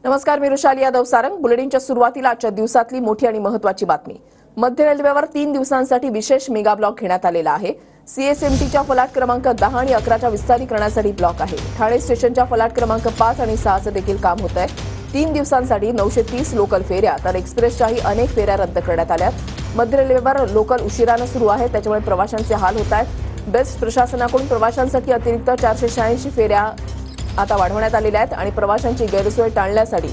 नमस्कार, मी रुशाली यादव सारंग। बुलेटिनच्या सुरुवातीला आजच्या दिवसातली मोठी आणि महत्त्वाची बातमी। मध्य रेल्वेवर 3 दिवसांसाठी विशेष मेगा ब्लॉक घेण्यात आलेला आहे। सीएसएमटीच्या फलाट क्रमांक 10 आणि 11च्या विस्तारीकरणासाठी ब्लॉक आहे। ठाणे स्टेशनच्या फलाट क्रमांक 5 आणि 6चं देखील काम होत आहे। 3 दिवसांसाठी 930 लोकल फेऱ्या तर एक्सप्रेसच्याही अनेक फेऱ्या रद्द करण्यात आल्यात। मध्य रेल्वेवर लोकल उशिराने सुरू आहे, त्याच्यामुळे प्रवाशांचे हाल होत आहेत। बेस्ट प्रशासनाकडून प्रवाशांसाठी अतिरिक्त 486 फेऱ्या आता वाढवण्यात आलेल्या आहेत आणि प्रवाशांची गैरसोय टाळण्यासाठी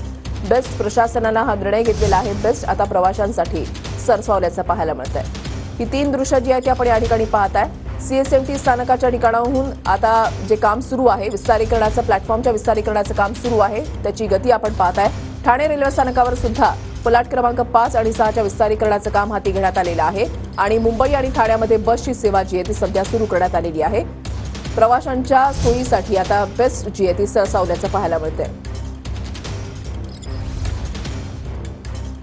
बेस्ट प्रशासनानं हा निर्णय घेतलेला आहे। बेस्ट आता प्रवाशांसाठी सरसावल्याचं पाहायला मिळतंय। ही 3 दृश्य जी आहेत ती आपण या ठिकाणी पाहताय। सीएसएमटी स्थानकाच्या ठिकाणाहून आता जे काम सुरू आहे, विस्तारीकरणाचं प्लॅटफॉर्मच्या विस्तारीकरणाचं काम सुरू आहे, त्याची गती आपण पाहताय। ठाणे रेल्वे स्थानकावर सुद्धा फलाट क्रमांक 5 आणि 6च्या विस्तारीकरणाचं काम हाती घेण्यात आलेलं आहे आणि मुंबई आणि ठाण्यामध्ये बसची सेवा जी आहे ती सध्या सुरू करण्यात आलेली आहे। प्रवाशांच्या सोयीसाठी आता बेस्ट जी आहे ती सरसावल्याचं पाहायला मिळतंय।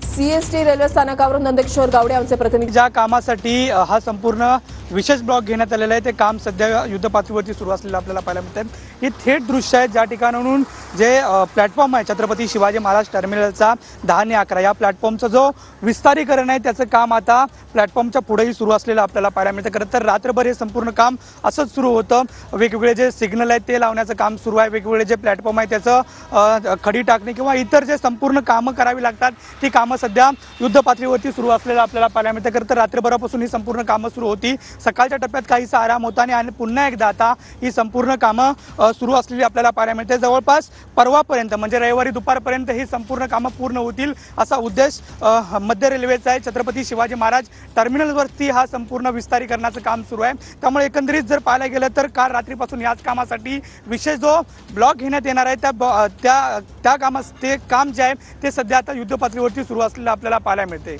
सीएसटी रेल्वे स्थानकावरून नंदकिशोर गावडे आमचे प्रतिनिधी। ज्या कामासाठी हा संपूर्ण विशेष ब्लॉक घेण्यात आलेला आहे ते काम सध्या युद्धपातळीवरती सुरू असलेलं आपल्याला पाहायला मिळतं। ही थेट दृश्य आहेत ज्या ठिकाणाहून जे प्लॅटफॉर्म आहे छत्रपती शिवाजी महाराज टर्मिनलचा 10 आणि 11 या प्लॅटफॉर्मचा जो विस्तारीकरण आहे त्याचं काम आता प्लॅटफॉर्मच्या पुढेही सुरू असलेलं आपल्याला पाहायला मिळतं। खरं तर रात्रभर हे संपूर्ण काम असंच सुरू होतं। वेगवेगळे जे सिग्नल आहेत ते लावण्याचं काम सुरू आहे, वेगवेगळे जे प्लॅटफॉर्म आहे त्याचं खडी टाकणे किंवा इतर जे संपूर्ण कामं करावी लागतात ती कामं सध्या युद्धपातळीवरती सुरू असलेलं आपल्याला पाहायला मिळतं। खरं तर रात्रभरापासून ही संपूर्ण कामं सुरू होती। सकाळच्या टप्प्यात काहीसा आराम होता आणि पुन्हा एकदा आता ही संपूर्ण कामं सुरू असलेली आपल्याला पाहायला मिळते। जवळपास परवापर्यंत म्हणजे रविवारी दुपारपर्यंत ही संपूर्ण कामं पूर्ण होतील असा उद्देश मध्य रेल्वेचा आहे। छत्रपती शिवाजी महाराज टर्मिनलवरती हा संपूर्ण विस्तारीकरणाचं काम सुरू आहे। त्यामुळे एकंदरीत जर पाहायला गेलं तर काल रात्रीपासून याच कामासाठी विशेष जो ब्लॉक घेण्यात येणार आहे त्या काम जे आहे ते सध्या आता युद्धपातळीवरती सुरू असलेलं आपल्याला पाहायला मिळते।